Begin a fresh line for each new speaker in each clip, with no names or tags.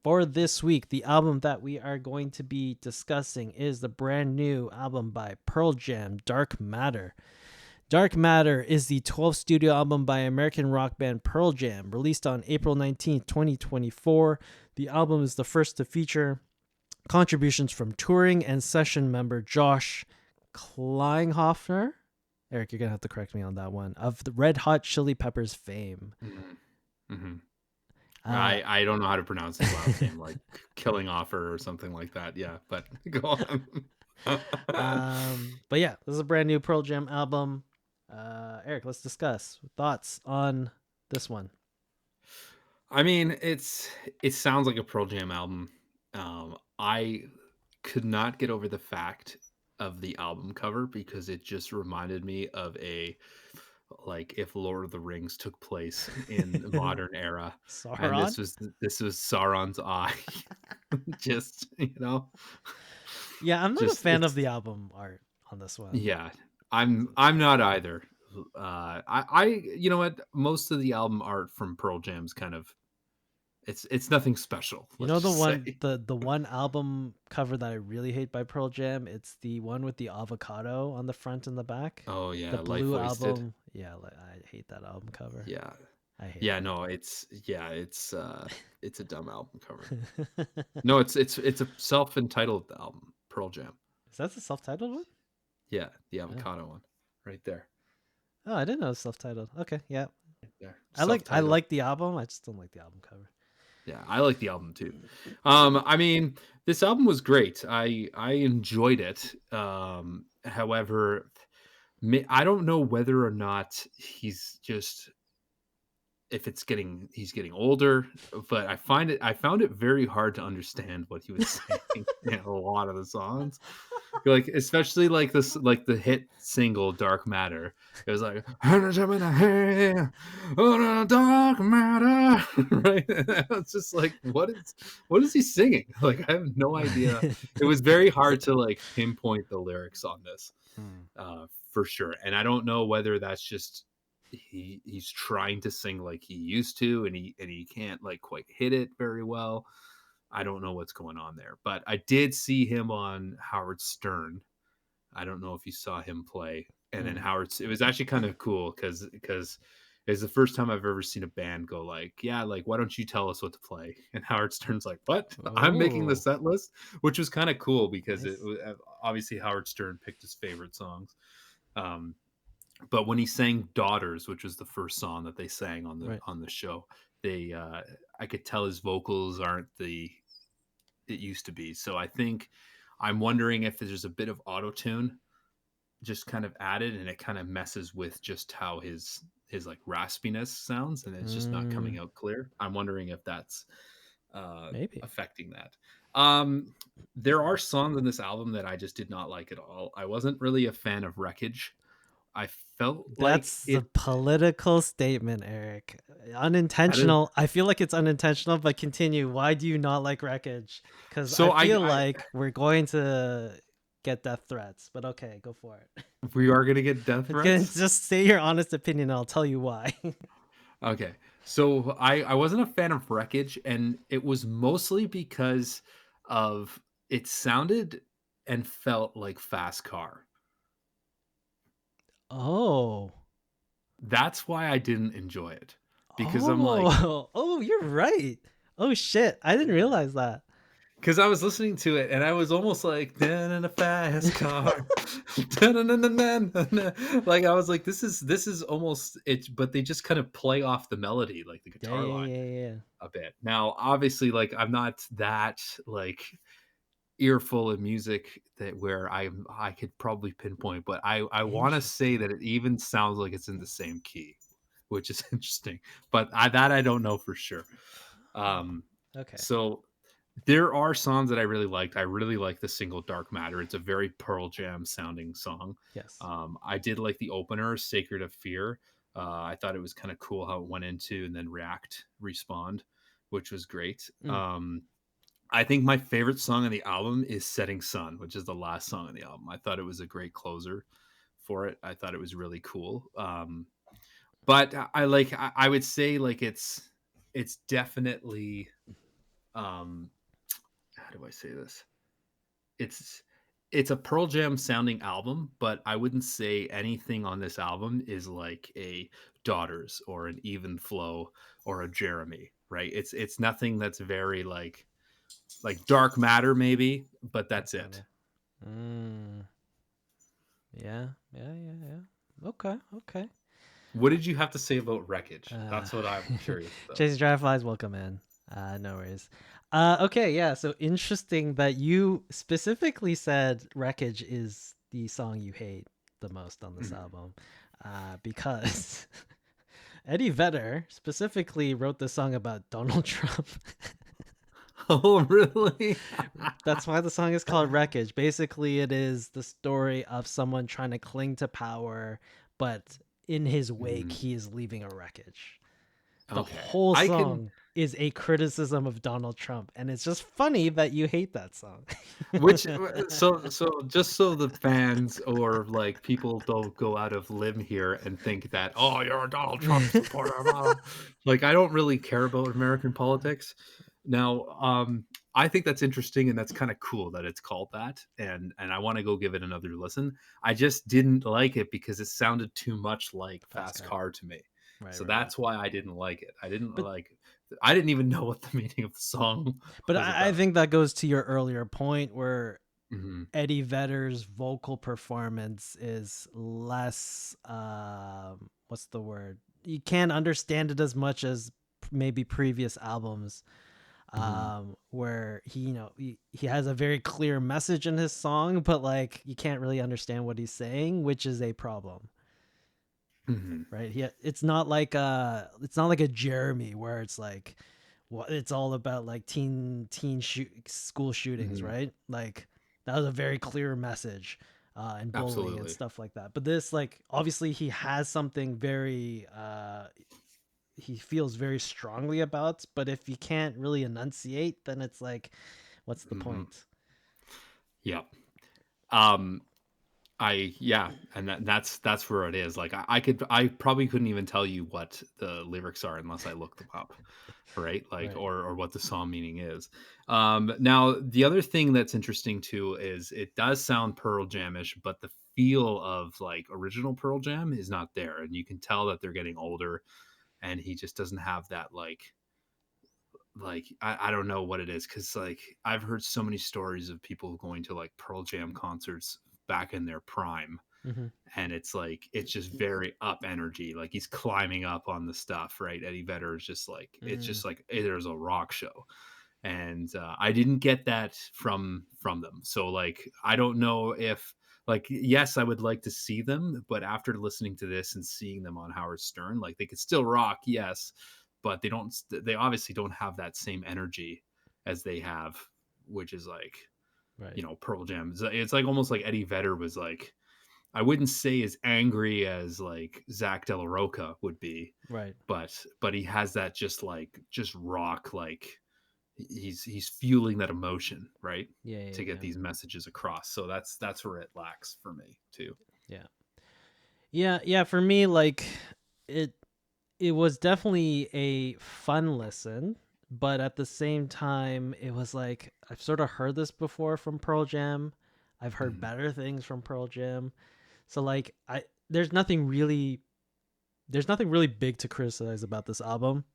For this week, the album that we are going to be discussing is the brand new album by Pearl Jam, Dark Matter. Dark Matter is the 12th studio album by American rock band Pearl Jam, released on April 19th, 2024. The album is the first to feature contributions from touring and session member Josh Klinghoffer. Eric, you're going to have to correct me on that one. Of the Red Hot Chili Peppers fame.
Mm-hmm.
Uh,
I don't know how to pronounce his last name, like Killing Offer or something like that. Yeah, but go on.
but yeah, this is a brand new Pearl Jam album. Eric, let's discuss thoughts on this one.
I mean, it sounds like a Pearl Jam album. I could not get over the fact of the album cover because it just reminded me of a like if Lord of the Rings took place in the modern era, and
Sauron?
this was Sauron's eye. Just
Yeah, I'm not a
just
fan of
it's
the album art on this one.
yeah. I'm not either. I you know what? Most of the album art from Pearl Jam's kind of it's nothing special.
You
Let's
know
just
the
say.
one the one album cover that I really hate by Pearl Jam? It's the one with the avocado on the front and the back.
Oh
The
yeah, Life
blue
Wasted.
album. Yeah, I hate that album cover.
Yeah.
I hate
Yeah,
it.
no, it's a dumb album cover. No, it's a self-entitled album, Pearl Jam.
Is that the self-titled one?
Yeah, the
Oh.
avocado one. Right there.
Oh, I didn't know it was self-titled. Okay, yeah.
Right there.
I
Self-titled.
like the album. I just don't like the album cover.
Yeah, I like the album too. I mean, this album was great. I enjoyed it. However, I don't know whether or not he's just if he's getting older, but I found it very hard to understand what he was saying in a lot of the songs. Like especially like this like the hit single Dark Matter. It was like Dark Matter. Right? It's just like what is he singing? Like I have no idea. It was very hard to like pinpoint the lyrics on this
Hmm.
for sure. And I don't know whether that's just he's trying to sing like he used to and he can't like quite hit it very well. I don't know what's going on there, but I did see him on Howard Stern. I don't know if you saw him play. And then
Hmm.
it was actually kind of cool because it's the first time I've ever seen a band go like, yeah, like why don't you tell us what to play? And Howard Stern's like, what? I'm making the
Oh,
set list, which was kind of cool because it
nice.
was obviously Howard Stern picked his favorite songs. Um, but when he sang Daughters, which was the first song that they sang
Right.
on the show, they I could tell his vocals aren't the it used to be. So I think I'm wondering if there's a bit of auto tune just kind of added, and it kind of messes with just how his like raspiness sounds, and it's just not
Mm,
coming out clear. I'm wondering if that's
maybe.
affecting that. Um, there are songs in this album that I just did not like at all. I wasn't really a fan of Wreckage. I felt like
That's the
it.
political statement, Eric.
That is
Unintentional. I feel like it's unintentional, but continue. Why do you not like Wreckage? Because I
so.
feel like we're going to get death threats, but okay, go for it.
We are gonna get death
Again,
threats.
just say your honest opinion and I'll tell you why.
Okay. So I wasn't a fan of Wreckage, and it was mostly because of it sounded and felt like Fast Car.
Oh.
That's why I didn't enjoy it. Because I'm like
Oh. Oh, you're right. Oh shit. I didn't realize that.
because I was listening to it and I was almost like "Dun, in a fast car." Dun, dun, dun, dun, dun, dun, dun. Like I was like, this is almost it, but they just kind of play off the melody, like the
Yeah,
guitar
yeah,
line
yeah, yeah.
a bit. Now, obviously, like I'm not that like earful of music that where I could probably pinpoint, but I want to say
Interesting.
that it even sounds like it's in the same key, which is interesting. But I don't know for sure.
Oh.
Um,
Okay.
so there are songs that I really liked. I really like the single "Dark Matter." It's a very Pearl Jam sounding song.
Yes.
I did like the opener, "Sacred of Fear." I thought it was kind of cool how it went into and then respond, which was great.
Mm.
I think my favorite song on the album is Setting Sun, which is the last song on the album. I thought it was a great closer for it. I thought it was really cool. But I like I would say like it's definitely um how do I say this? It's it's a Pearl Jam sounding album, but I wouldn't say anything on this album is like a Daughters or an Even Flow or a Jeremy, right? It's nothing that's very like Dark Matter maybe, but
Dark
that's it.
matter. Mm, yeah, yeah, yeah, yeah. Okay, okay.
What did you have to say about Wreckage?
Uh,
That's what I'm curious about.
Chasing Dragonflies, welcome in. No worries. Okay, yeah. So interesting that you specifically said "Wreckage" is the song you hate the most on this
Mhm.
album, because Eddie Vedder specifically wrote the song about Donald Trump.
Oh, really?
That's why the song is called Wreckage. Basically, it is the story of someone trying to cling to power, but in his wake,
Mhm.
he is leaving a wreckage. The
Okay.
whole
I can
song is a criticism of Donald Trump, and it's just funny that you hate that song.
so just so the fans or like people don't go out of limb here and think that oh you're a Donald Trump supporter blah, blah. Like I don't really care about American politics now. I think that's interesting and that's kind of cool that it's called that, and I want to go give it another listen. I just didn't like it because it sounded too much like
Fast
Fast
car.
Car to me,
Right,
so
right, right.
that's why I didn't like it.
But
I didn't even know what the meaning of the song
but
was
I
about.
think that goes to your earlier point where
Hmm.
Eddie Vedder's vocal performance is less what's the word? You can't understand it as much as maybe previous albums,
Hmm.
where he has a very clear message in his song, but like you can't really understand what he's saying, which is a problem.
Hmm.
Right? It's not like a Jeremy where it's like what it's all about like school shootings,
Hmm.
right? Like that was a very clear message, and bullying and
Absolutely.
stuff like that. But this, like, obviously he has something very he feels very strongly about, but if you can't really enunciate, then it's like what's the
Mhm.
point?
Yeah. Um, yeah, and that's where it is. Like I probably couldn't even tell you what the lyrics are unless I looked them up, right? Like
Right.
or what the song meaning is. Now the other thing that's interesting too is it does sound Pearl Jamish, but the feel of like original Pearl Jam is not there, and you can tell that they're getting older, and he just doesn't have that I don't know what it is because like I've heard so many stories of people going to like Pearl Jam concerts back in their prime,
Mm-hmm.
and it's like it's just very up energy, like he's climbing up on the stuff, right? Eddie Vedder is just like it's
Mm,
just like there's a rock show, and I didn't get that from them. So like I don't know if like yes I would like to see them, but after listening to this and seeing them on Howard Stern, like they could still rock, yes, but they obviously don't have that same energy as they have, which is like
right.
Pearl Jam. It's like almost like Eddie Vedder was like I wouldn't say as angry as like Zach De La Roca would be,
Right.
but he has that just rock like he's fueling that emotion, right?
Yeah, yeah,
To get
yeah.
these messages across. So that's where it lacks for me too.
Yeah. Yeah, yeah, for me, like it it was definitely a fun listen, but at the same time it was like I've sort of heard this before from Pearl Jam. I've heard
Mhm.
better things from Pearl Jam. So like I there's nothing really there's nothing really big to criticize about this album.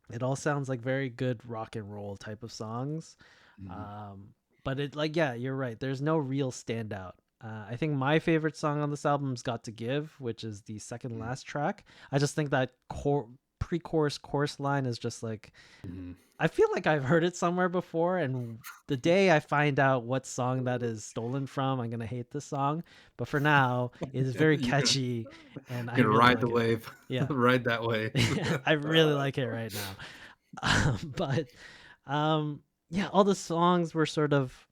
It all sounds like very good rock and roll type of songs.
Mhm.
Um, but it like yeah, you're right. There's no real standout. I think my favorite song on this album's "Got to Give," which is the second
Mhm.
last track. I just think that pre-chorus chorus line is just like
Mhm.
I feel like I've heard it somewhere before, and the day I find out what song that is stolen from, I'm gonna hate this song. But for now, it is very
You're gonna
catchy, and I
gonna
really
ride the
like it.
wave,
Yeah,
ride that wave.
I really like it right now. But um, yeah, all the songs were sort of,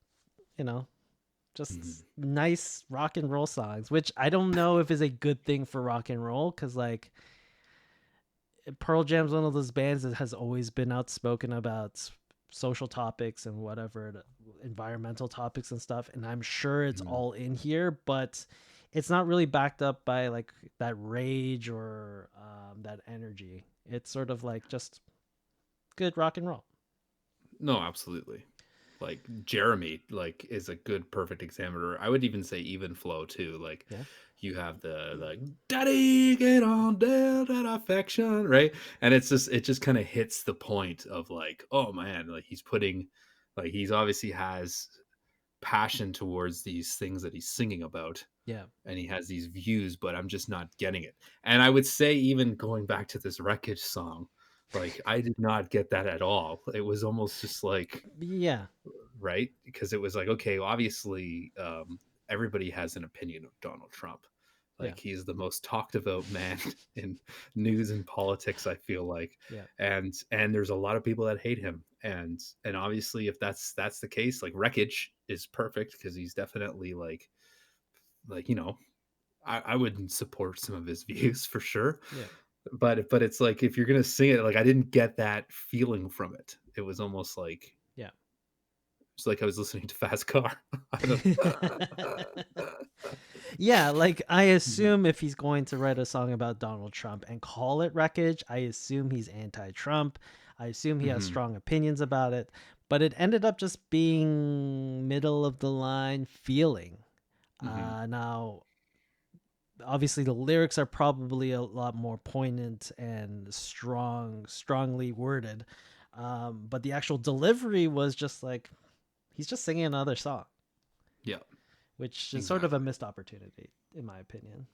you know,
Mhm.
just nice rock and roll songs, which I don't know if is a good thing for rock and roll because like Pearl Jam's one of those bands that has always been outspoken about social topics and whatever environmental topics and stuff, and I'm sure it's
Mhm.
all in here, but it's not really backed up by like that rage or that energy. It's sort of like just good rock and roll.
No, absolutely. Like Jeremy, like is a good perfect examiner. I would even say even flow too. Like
Yeah.
you have the daddy get on down that affection, right? And it just kind of hits the point of like, oh man, like he's putting like he's obviously has passion towards these things that he's singing about
Yeah.
and he has these views, but I'm just not getting it. And I would say even going back to this wreckage song, like I did not get that at all. It was almost just like
Yeah.
right? Because it was like, okay, well, obviously, everybody has an opinion of Donald Trump.
Yeah.
Like he is the most talked about man in news and politics. I feel like,
Yeah.
and there's a lot of people that hate him, and obviously, if that's the case, like Wreckage is perfect because he's definitely like I wouldn't support some of his views for sure,
Yeah.
but it's like if you're gonna sing it, like I didn't get that feeling from it. It was almost like
Yeah.
it's like I was listening to Fast Car. I don't.
Yeah, like I
Mhm,
assume if he's going to write a song about Donald Trump and call it Wreckage, I assume he's anti-Trump. I assume he has
mhm,
strong opinions about it, but it ended up just being middle of the line feeling.
mhm.
Now, obviously, the lyrics are probably a lot more poignant and strongly worded, but the actual delivery was just like he's just singing another song,
Yeah,
which is sort of a
exactly.
missed opportunity, in my opinion.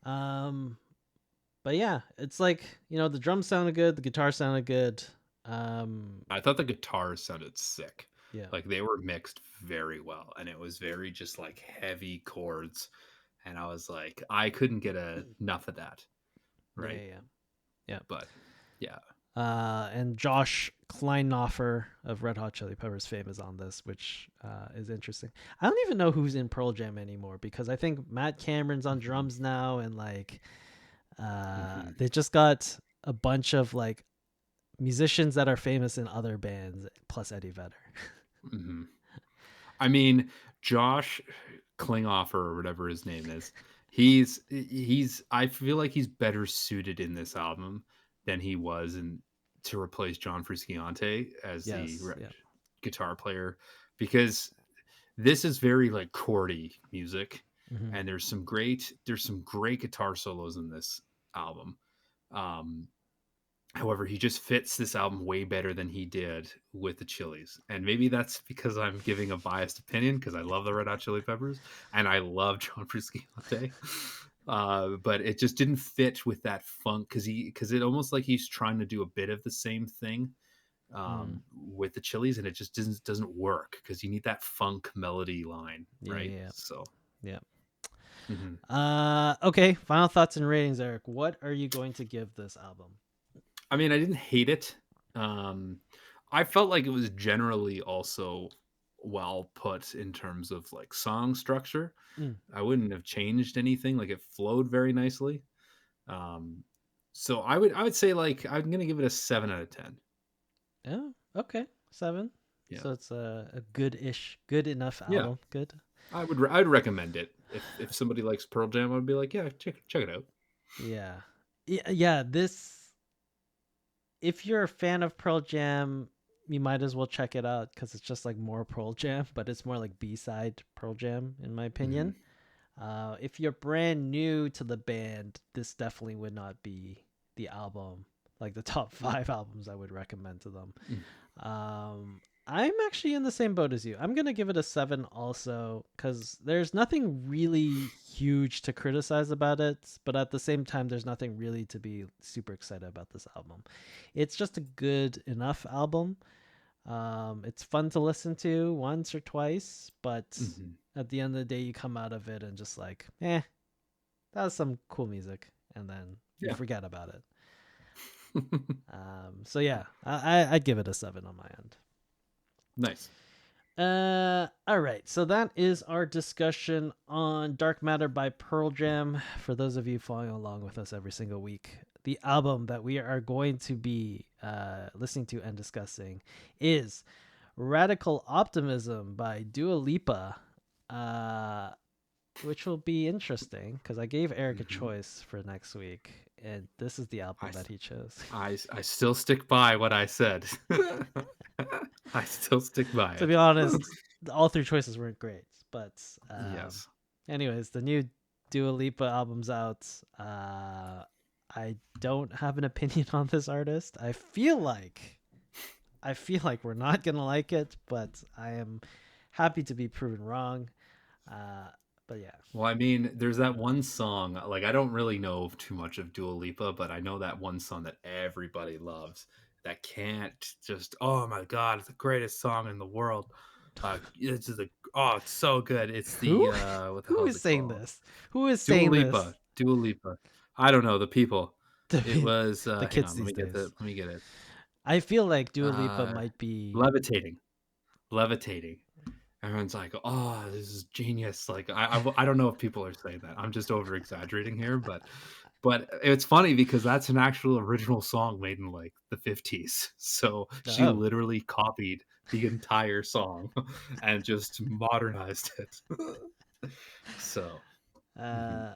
Um, but yeah, it's like the drums sounded good, the guitar sounded good. Um,
I thought the guitars sounded sick.
yeah,
Like they were mixed very well, and it was very just like heavy chords. And I was like, I couldn't get enough of that,
yeah,
right?
yeah, yeah.
But yeah.
And Josh Kleinoffer of Red Hot Chili Peppers fame is on this, which is interesting. I don't even know who's in Pearl Jam anymore because I think Matt Cameron's on
Mhm,
drums now, and like
mhm,
they just got a bunch of like musicians that are famous in other bands plus Eddie Vedder.
mhm. I mean, Josh Klinghoffer or whatever his name is, he's I feel like he's better suited in this album than he was in to replace John Frusciante as the
Yes, yeah.
guitar player because this is very like chordy music
Hmm.
and there's some great guitar solos in this album. Um However, he just fits this album way better than he did with the Chili's. And maybe that's because I'm giving a biased opinion because I love the Red Hot Chili Peppers and I love John Frusciante. But it just didn't fit with that funk because it almost like he's trying to do a bit of the same thing
Mm.
with the Chili's and it just doesn't work because you need that funk melody line,
Yeah,
right?
yeah,
So
yeah.
mhm.
Okay. Final thoughts and ratings, Eric. What are you going to give this album?
I mean, I didn't hate it. Um, I felt like it was generally also well put in terms of like song structure.
Mm.
I wouldn't have changed anything. Like it flowed very nicely. Um, so I would say like I'm gonna give it a 7 out of 10.
Oh, okay. 7.
Yeah,
So it's a good-ish, good enough
yeah.
album. Good.
I'd recommend it if somebody likes Pearl Jam. I'd be like, yeah, check it out.
Yeah. Yeah, yeah. This, if you're a fan of Pearl Jam, you might as well check it out because it's just like more Pearl Jam, but it's more like B-side Pearl Jam, in my
Hmm.
opinion. If you're brand new to the band, this definitely would not be the album, like the top 5 albums I would recommend to them. I'm actually in the same boat as you. I'm gonna give it a 7 also, because there's nothing really huge to criticize about it, but at the same time, there's nothing really to be super excited about this album. It's just a good enough album. It's fun to listen to once or twice, but
Hmm.
at the end of the day, you come out of it and just like, that was some cool music, and then you
Yeah.
forget about it. So yeah, I'd give it a 7 on my end.
Nice.
All right. So that is our discussion on Dark Matter by Pearl Jam. For those of you following along with us every single week, the album that we are going to be listening to and discussing is Radical Optimism by Dua Lipa, uh, which will be interesting because I gave Eric a
Hmm.
choice for next week. and this is the
I
album
s-
that he chose.
I still stick by what I said. I still stick by
To be
it.
honest, all three choices weren't great, but
Yes.
anyways, the new Dua Lipa album's out. I don't have an opinion on this artist. I feel like we're not gonna like it, but I am happy to be proven wrong. Uh, but yeah,
Well, I mean, there's that one song, like I don't really know too much of Dua Lipa, but I know that one song that everybody loves that can't just, oh my God, it's the greatest song in the world. It's so good. It's
who
the what the
who
hell is
is
it
saying
called?
this? Who is
Dua
saying this?
Lipa. Dua Lipa. I don't know, the people. It
The,
was
the
hang
kids
on, let
these
me get
days.
let me get it.
I feel like Dua Lipa
Uh
might be.
Levitating. Levitating. Everyone's like, "Oh, this is genius." Like, I don't know if people are saying that. I'm just over exaggerating here, but it's funny because that's an actual original song made in like the 50s. So she
Oh,
literally copied the entire song and just modernized it. So, mhm.
uh,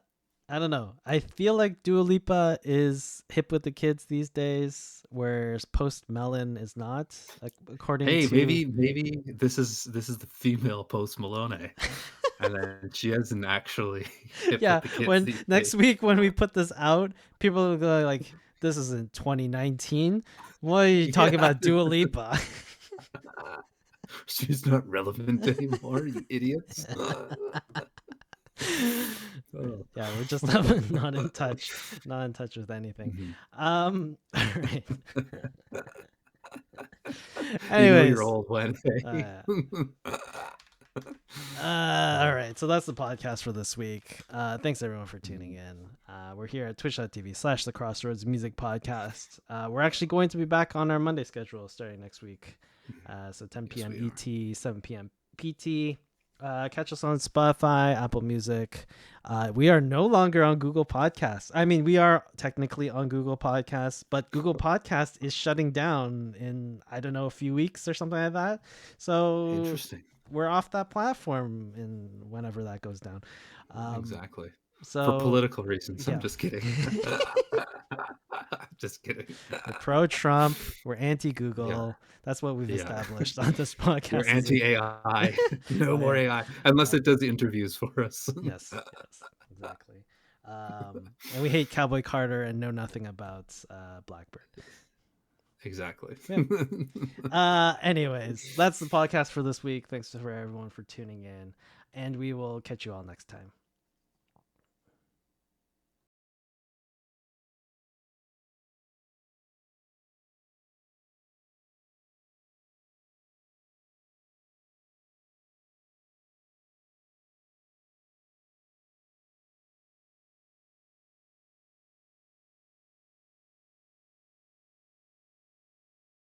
I don't know. I feel like Dua Lipa is hip with the kids these days, whereas Post Melon is not, according
Hey,
to.
maybe this is the female Post Malone, and then she isn't actually hip
Yeah,
with the kids
when
these
next
days.
week when we put this out, people will go like, "This is in 2019. What are you talking
Yeah.
about, Dua Lipa?"
She's not relevant anymore, you idiots. Oh.
Yeah, we're just not in touch with anything.
Mhm.
All right.
You know you're
Anyways,
old when, hey?
uh, all
Oh,
right, so that's the podcast for this week. Thanks everyone for tuning
mhm.
in. We're here at twitch.tv/ the Crossroads Music Podcast. We're actually going to be back on our Monday schedule starting next week. So 10
Yes,
p.m.
we are.
ET, 7 p.m. PT. Catch us on Spotify, Apple Music. We are no longer on Google Podcasts. I mean, we are technically on Google Podcasts, but Google Podcast is shutting down in, I don't know, a few weeks or something like that. So
Interesting.
we're off that platform in whenever that goes down. Um,
Exactly. For
so
political reasons, I'm
yeah.
just kidding. Just kidding.
We're pro Trump. We're anti
Yeah,
Google. That's what we've
yeah.
established on this
We're
podcast this week.
anti-AI. No
Oh
more
yeah.
AI, unless
Uh,
it does the interviews for us.
yes. Yes. Exactly. And we hate Cowboy Carter and know nothing about Blackbird.
Exactly.
Yep. Anyways, that's the podcast for this week. Thanks for everyone for tuning in, and we will catch you all next time.